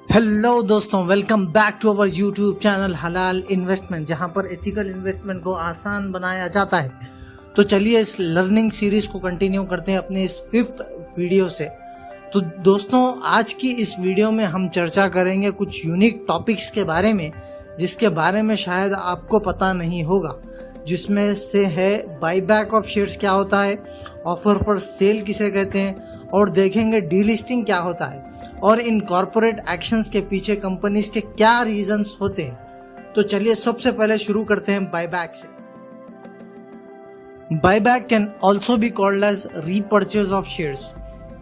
Hello दोस्तों, welcome back to our YouTube channel halal investment, जहां पर एथिकल इन्वेस्टमेंट को आसान बनाया जाता है। तो चलिए इस लर्निंग सीरीज को कंटिन्यू करते हैं अपने इस 5th वीडियो से। तो दोस्तों, आज की इस वीडियो में हम चर्चा करेंगे कुछ यूनिक टॉपिक्स के बारे में, जिसके बारे में शायद आपको पता नहीं होगा, जिसमें से है बाईबैक ऑफ शेयर्स क्या होता है, ऑफर फॉर सेल किसे कहते हैं, और देखेंगे डीलिस्टिंग क्या होता है, और इन कॉर्पोरेट एक्शंस के पीछे कंपनीज के क्या रीजंस होते हैं। तो चलिए सबसे पहले शुरू करते हैं बाईबैक से। Buyback can also be called as repurchase of shares,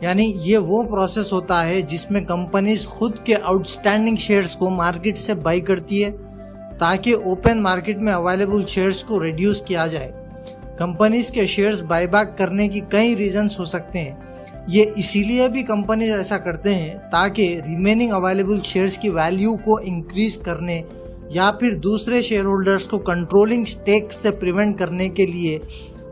यानी ये वो प्रोसेस होता है जिसमें कंपनीज खुद के आउटस्टैंडिंग शेयर्स को मार्केट से बाई करती है ताकि ओपन मार्केट में अवेलेबल शेयर्स को रिड्यूस किया जाए। कंपनीज के शेयर्स बाईबैक करने की कई रीजंस हो सकते हैं। ये इसीलिए भी कंपनीज ऐसा करते हैं ताकि रिमेनिंग अवेलेबल शेयर्स की वैल्यू को इंक्रीज करने या फिर दूसरे शेयर होल्डर्स को कंट्रोलिंग स्टेक से प्रिवेंट करने के लिए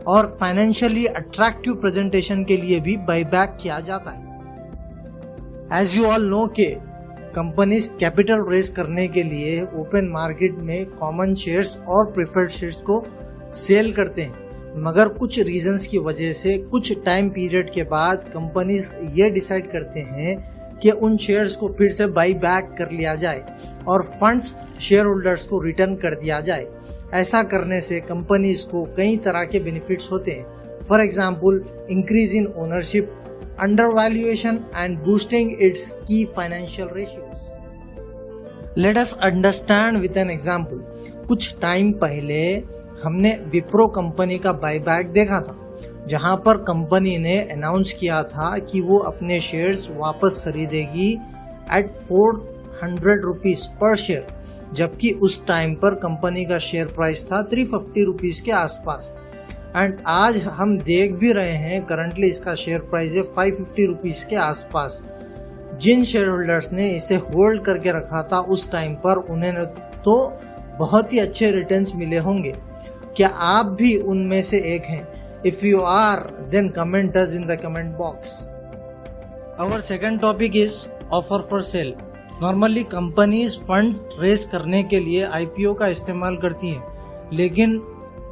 और फाइनेंशियली अट्रैक्टिव प्रेजेंटेशन के लिए भी बाईबैक किया जाता है। एज यू ऑल नो के कंपनीज कैपिटल रेज करने के लिए ओपन मार्केट में कॉमन शेयर्स और प्रेफर्ड शेयर्स को सेल करते हैं, मगर कुछ रीजंस की वजह से कुछ टाइम पीरियड के बाद कंपनीज ये डिसाइड करते हैं कि उन शेयर्स को फिर से बाई बैक कर लिया जाए और फंड्स शेयर होल्डर्स को रिटर्न कर दिया जाए। ऐसा करने से कंपनीज को कई तरह के बेनिफिट्स होते हैं। For example, increase in ownership, under valuation and boosting its key financial ratios. Let us understand with an example. कुछ टाइम पहले हमने विप्रो कंपनी का बाईबैक देखा था, जहां पर कंपनी ने अनाउंस किया था कि वो अपने शेयर्स वापस खरीदेगी एट 400 रुपीज पर शेयर, जबकि उस टाइम पर कंपनी का शेयर प्राइस था 350 रुपीज के आसपास। एंड आज हम देख भी रहे हैं करंटली इसका शेयर प्राइस है 550 रुपीज के आसपास। जिन शेयर होल्डर्स ने इसे होल्ड करके रखा था उस टाइम पर, उन्हें तो बहुत ही अच्छे रिटर्न्स मिले होंगे। क्या आप भी उनमें से एक हैं? If you are, then comment us in the comment box. Our second topic is offer for sale. Normally companies fund raise करने के लिए IPO का इस्तेमाल करती हैं, लेकिन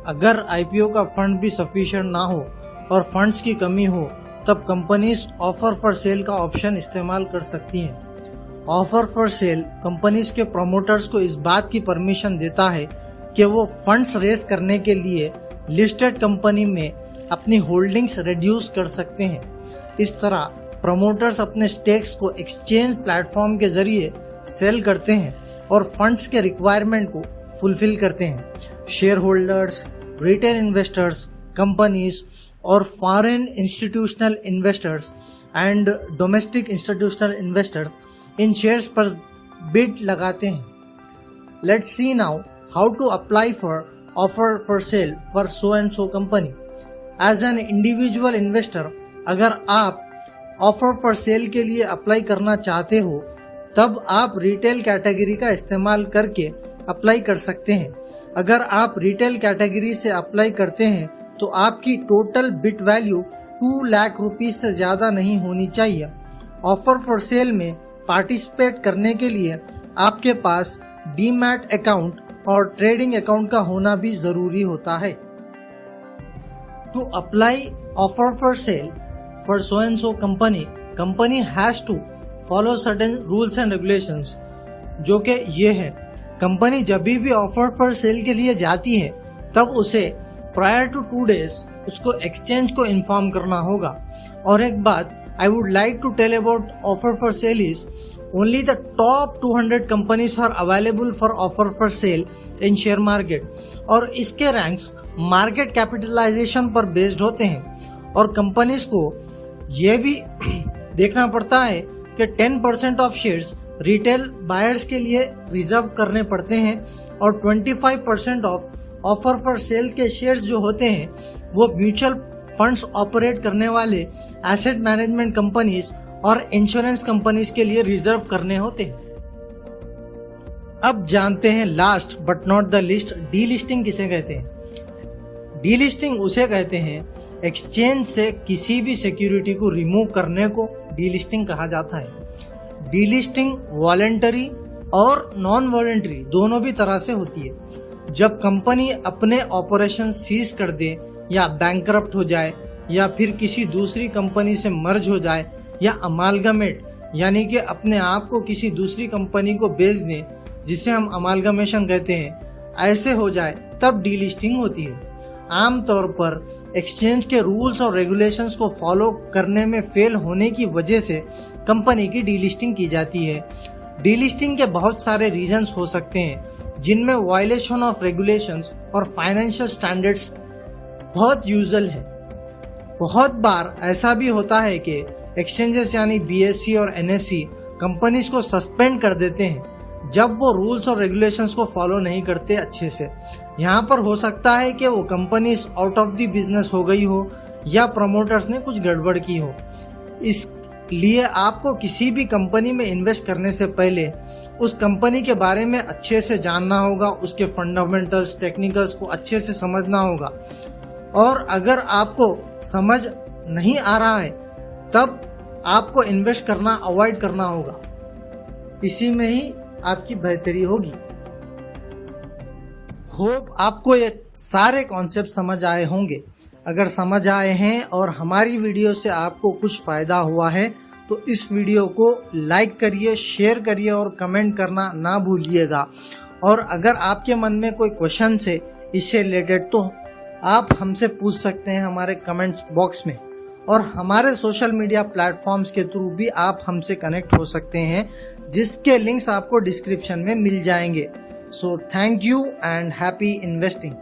अगर IPO का फंड भी सफिशिएंट ना हो और फंड्स की कमी हो, तब कंपनीज ऑफर फॉर सेल का ऑप्शन इस्तेमाल कर सकती हैं। ऑफर फॉर सेल कंपनीज के प्रमोटर्स को इस बात की परमिशन देता है कि वो फंड्स रेज करने के लिए लिस्टेड कंपनी में अपनी होल्डिंग्स रिड्यूस कर सकते हैं। इस तरह प्रमोटर्स अपने स्टेक्स को एक्सचेंज प्लेटफॉर्म के जरिए सेल करते हैं और फंड्स के रिक्वायरमेंट को फुलफिल करते हैं। Share holders, retail investors, companies और foreign institutional investors and domestic institutional investors इन शेयर्स पर बिड लगाते हैं। Let's see now how to apply for offer for sale for so and so company. As an individual investor, अगर आप offer for sale के लिए apply करना चाहते हो, तब आप रिटेल कैटेगरी का इस्तेमाल करके अप्लाई कर सकते हैं। अगर आप रिटेल कैटेगरी से अप्लाई करते हैं तो आपकी total bit value 2 lakh rupees से ज़्यादा नहीं होनी चाहिए। ऑफर फॉर सेल में पार्टिसिपेट करने के लिए आपके पास डीमैट अकाउंट और ट्रेडिंग अकाउंट का होना भी जरूरी होता है। To apply offer for sale for so and so company has to follow certain rules and regulations, जो कि ये है। कंपनी जब भी ऑफर फॉर सेल के लिए जाती है तब उसे प्रायर टू 2 डेज उसको एक्सचेंज को इन्फॉर्म करना होगा। और एक बात I would like to tell about offer for sale is only the top 200 companies are available for offer for sale in share market, और इसके रैंक्स मार्केट कैपिटलाइजेशन पर बेस्ड होते हैं। और कंपनीज को यह भी देखना पड़ता है कि 10% ऑफ शेयर्स रिटेल बायर्स के लिए रिजर्व करने पड़ते हैं और 25% ऑफ ऑफर फॉर सेल के शेयर्स जो होते हैं वो म्यूचुअल फंड्स ऑपरेट करने वाले एसेट मैनेजमेंट कंपनीज और इंश्योरेंस कंपनीज के लिए रिजर्व करने होते हैं। अब जानते हैं last but not the list, delisting किसे कहते हैं। डीलिस्टिंग उसे कहते हैं एक्सचेंज से किसी भी सिक्योरिटी को रिमूव करने को डीलिस्टिंग कहा जाता है। डीलिस्टिंग वॉलेंटरी और नॉन वॉलेंटरी दोनों भी तरह से होती है। जब कंपनी अपने ऑपरेशन सीज कर दे या बैंकरप्ट हो जाए या फिर किसी दूसरी कंपनी से मर्ज हो जाए या अमालगमेट यानी कि अपने आप को किसी दूसरी कंपनी को बेच दें, जिसे हम अमालगमेशन कहते हैं, ऐसे हो जाए तब डीलिस्टिंग होती है। आमतौर पर एक्सचेंज के रूल्स और रेगुलेशंस को फॉलो करने में फेल होने की वजह से कंपनी की डीलिस्टिंग की जाती है। डीलिस्टिंग के बहुत सारे रीजंस हो सकते हैं, जिनमें वायलेशन ऑफ रेगुलेशंस और फाइनेंशियल स्टैंडर्ड्स बहुत यूजुअल है। बहुत बार ऐसा भी होता है कि एक्सचेंजेस यानी BSE और NSE कंपनीज को सस्पेंड कर देते हैं जब वो रूल्स और रेगुलेशंस को फॉलो नहीं करते अच्छे से। यहाँ पर हो सकता है कि वो companies out of the business हो गई हो या प्रमोटर्स ने कुछ गड़बड़ की हो। इसलिए आपको किसी भी कंपनी में इन्वेस्ट करने से पहले उस कंपनी के बारे में अच्छे से जानना होगा, उसके फंडामेंटल्स टेक्निकल्स को अच्छे से समझना होगा। और अगर आपको समझ नहीं आ रहा है तब आपको इन्वेस्ट करना अवॉइड करना होगा। इसी में ही आपकी बेहतरी होगी। होप आपको ये सारे कॉन्सेप्ट समझ आए होंगे। अगर समझ आए हैं और हमारी वीडियो से आपको कुछ फ़ायदा हुआ है तो इस वीडियो को लाइक करिए, शेयर करिए और कमेंट करना ना भूलिएगा। और अगर आपके मन में कोई क्वेश्चन है इससे रिलेटेड तो आप हमसे पूछ सकते हैं हमारे कमेंट्स बॉक्स में, और हमारे सोशल मीडिया प्लेटफॉर्म्स के थ्रू भी आप हमसे कनेक्ट हो सकते हैं, जिसके लिंक्स आपको डिस्क्रिप्शन में मिल जाएंगे। So thank you and happy investing.